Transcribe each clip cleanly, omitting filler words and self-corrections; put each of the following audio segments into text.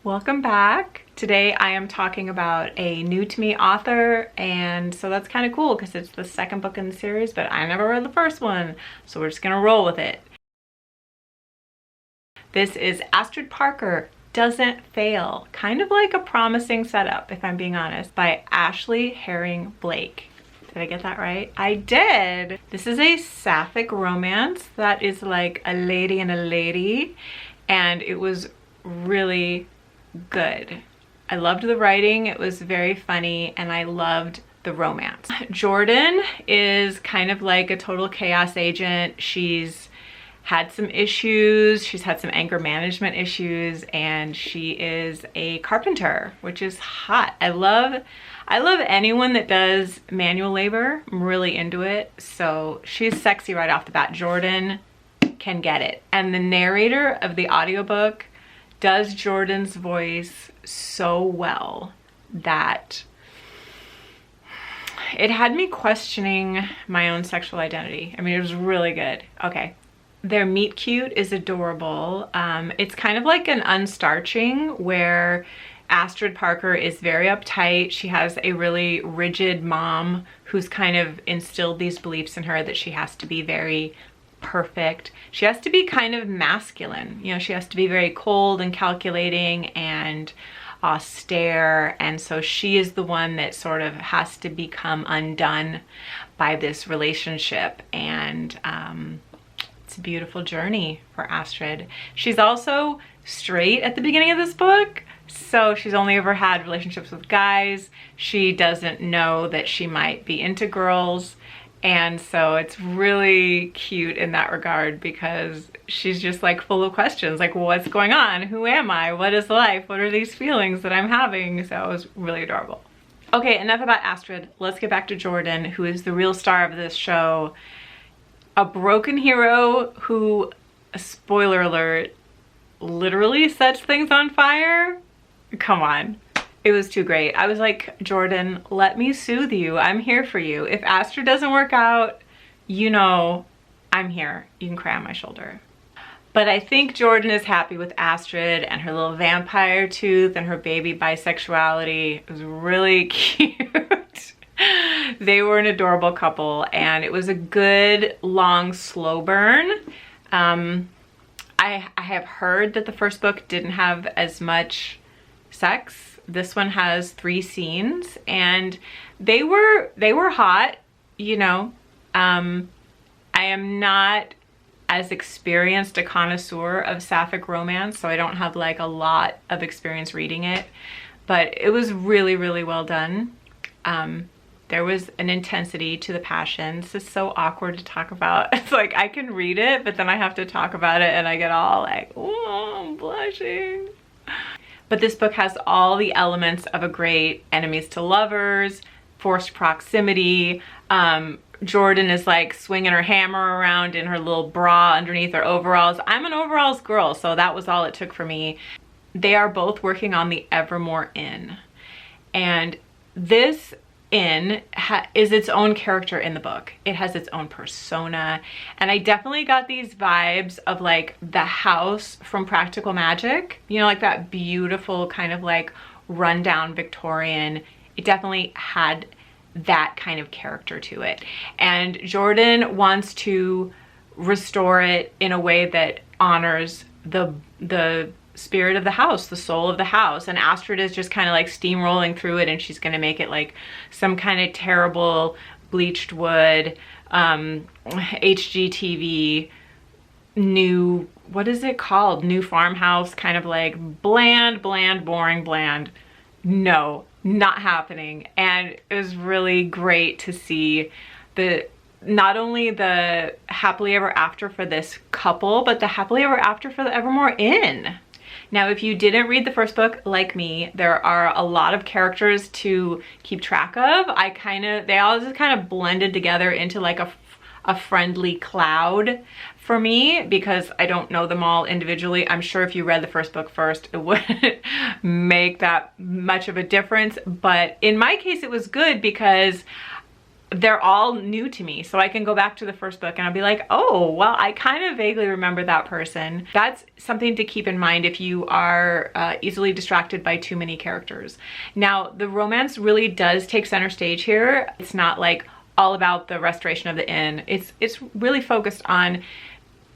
Welcome back. Today I am talking about a new to me author, and so that's kind of cool because it's the second book in the series, but I never read the first one, so we're just gonna roll with it. This is Astrid Parker Doesn't Fail, kind of like a promising setup, if I'm being honest, by Ashley Herring Blake. Did I get that right? I did! This is a sapphic romance that is like a lady and a lady, and it was really good. I loved the writing, it was very funny, and I loved the romance. Jordan is kind of like a total chaos agent. She's had some issues, she's had some anger management issues, and she is a carpenter, which is hot. I love anyone that does manual labor. I'm really into it. So she's sexy right off the bat. Jordan can get it. And the narrator of the audiobook does Jordan's voice so well that it had me questioning my own sexual identity. I mean, it was really good. Okay. Their meet cute is adorable. It's kind of like an unstarching where Astrid Parker is very uptight. She has a really rigid mom who's kind of instilled these beliefs in her that she has to be very perfect. She has to be kind of masculine. You know, she has to be very cold and calculating and austere. And so she is the one that sort of has to become undone by this relationship. And it's a beautiful journey for Astrid. She's also straight at the beginning of this book. So she's only ever had relationships with guys. She doesn't know that she might be into girls. And so it's really cute in that regard because she's just like full of questions, like what's going on? Who am I? What is life? What are these feelings that I'm having? So it was really adorable. Okay, enough about Astrid. Let's get back to Jordan, who is the real star of this show. A broken hero who, spoiler alert, literally sets things on fire. Come on. It was too great. I was like, Jordan, let me soothe you. I'm here for you. If Astrid doesn't work out, you know, I'm here. You can cry on my shoulder. But I think Jordan is happy with Astrid and her little vampire tooth and her baby bisexuality. It was really cute. They were an adorable couple, and it was a good, long, slow burn. I have heard that the first book didn't have as much sex. This one has 3 scenes, and they were hot, you know. I am not as experienced a connoisseur of sapphic romance, so I don't have like a lot of experience reading it, but it was really, really well done. There was an intensity to the passion. This is so awkward to talk about. It's like I can read it, but then I have to talk about it and I get all like, oh, I'm blushing. But this book has all the elements of a great enemies to lovers, forced proximity. Jordan is like swinging her hammer around in her little bra underneath her overalls. I'm an overalls girl, so that was all it took for me. They are both working on the Evermore Inn. And this inn is its own character in the book. It has its own persona, and I definitely got these vibes of like the house from Practical Magic, you know, like that beautiful kind of like rundown Victorian. It definitely had that kind of character to it, and Jordan wants to restore it in a way that honors the spirit of the house, the soul of the house. And Astrid is just kind of like steamrolling through it, and she's going to make it like some kind of terrible bleached wood HGTV new, what is it called, new farmhouse, kind of like bland, boring, bland. No, not happening. And it was really great to see not only the happily ever after for this couple, but the happily ever after for the Evermore Inn. Now, if you didn't read the first book like me, there are a lot of characters to keep track of. They all just kind of blended together into like a friendly cloud for me because I don't know them all individually. I'm sure if you read the first book first, it wouldn't make that much of a difference. But in my case, it was good because they're all new to me. So I can go back to the first book and I'll be like, oh, well, I kind of vaguely remember that person. That's something to keep in mind if you are easily distracted by too many characters. Now, the romance really does take center stage here. It's not like all about the restoration of the inn. It's really focused on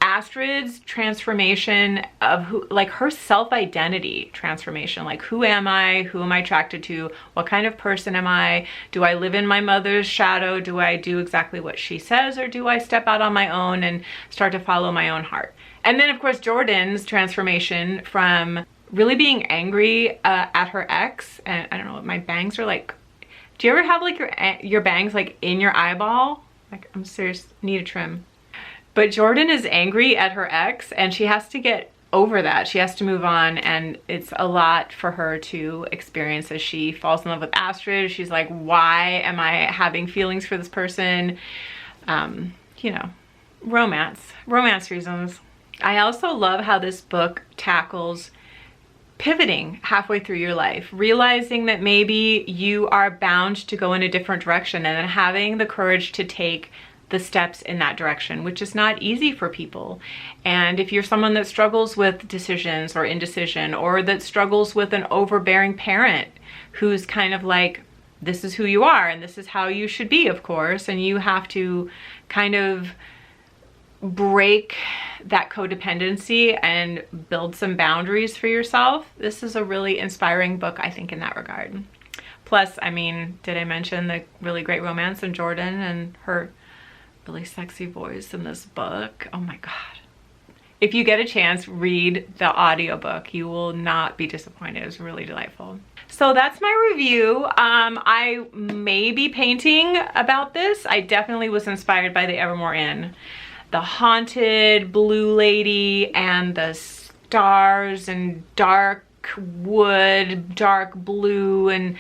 Astrid's transformation of her self-identity transformation. Like, who am I? Who am I attracted to? What kind of person am I? Do I live in my mother's shadow? Do I do exactly what she says? Or do I step out on my own and start to follow my own heart? And then of course, Jordan's transformation from really being angry at her ex. And I don't know, my bangs are like, do you ever have like your bangs like in your eyeball? Like, I'm serious, need a trim. But Jordan is angry at her ex and she has to get over that. She has to move on, and it's a lot for her to experience as she falls in love with Astrid. She's like, why am I having feelings for this person? You know, romance reasons. I also love how this book tackles pivoting halfway through your life, realizing that maybe you are bound to go in a different direction, and then having the courage to take the steps in that direction, which is not easy for people. And if you're someone that struggles with decisions or indecision, or that struggles with an overbearing parent who's kind of like, this is who you are and this is how you should be, of course, and you have to kind of break that codependency and build some boundaries for yourself, this is a really inspiring book, I think, in that regard. Plus, I mean, did I mention the really great romance in Jordan and her really sexy voice in this book? Oh my God. If you get a chance, read the audiobook. You will not be disappointed. It was really delightful. So that's my review. I may be painting about this. I definitely was inspired by the Evermore Inn. The haunted blue lady and the stars and dark wood, dark blue, and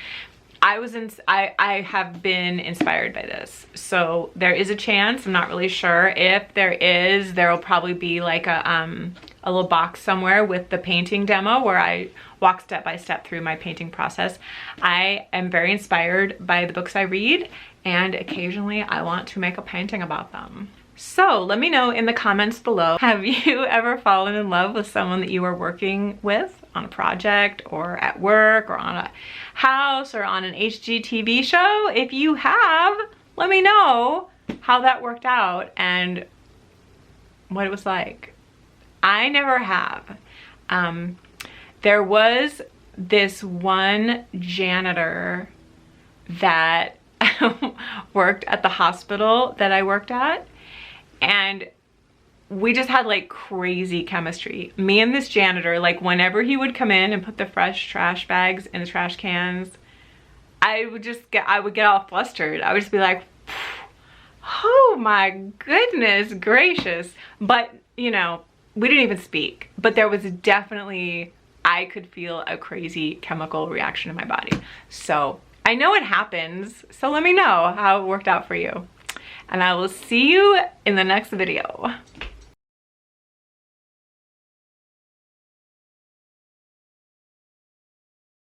I have been inspired by this. So there is a chance, I'm not really sure. If there is, there will probably be like a little box somewhere with the painting demo where I walk step by step through my painting process. I am very inspired by the books I read, and occasionally I want to make a painting about them. So let me know in the comments below, have you ever fallen in love with someone that you are working with on a project or at work or on a house or on an HGTV show? If you have, let me know how that worked out and what it was like. I never have. There was this one janitor that worked at the hospital that I worked at, and we just had like crazy chemistry. Me and this janitor, like whenever he would come in and put the fresh trash bags in the trash cans, I would get all flustered. I would just be like, oh my goodness gracious. But you know, we didn't even speak, but there was definitely, I could feel a crazy chemical reaction in my body. So I know it happens. So let me know how it worked out for you. And I will see you in the next video.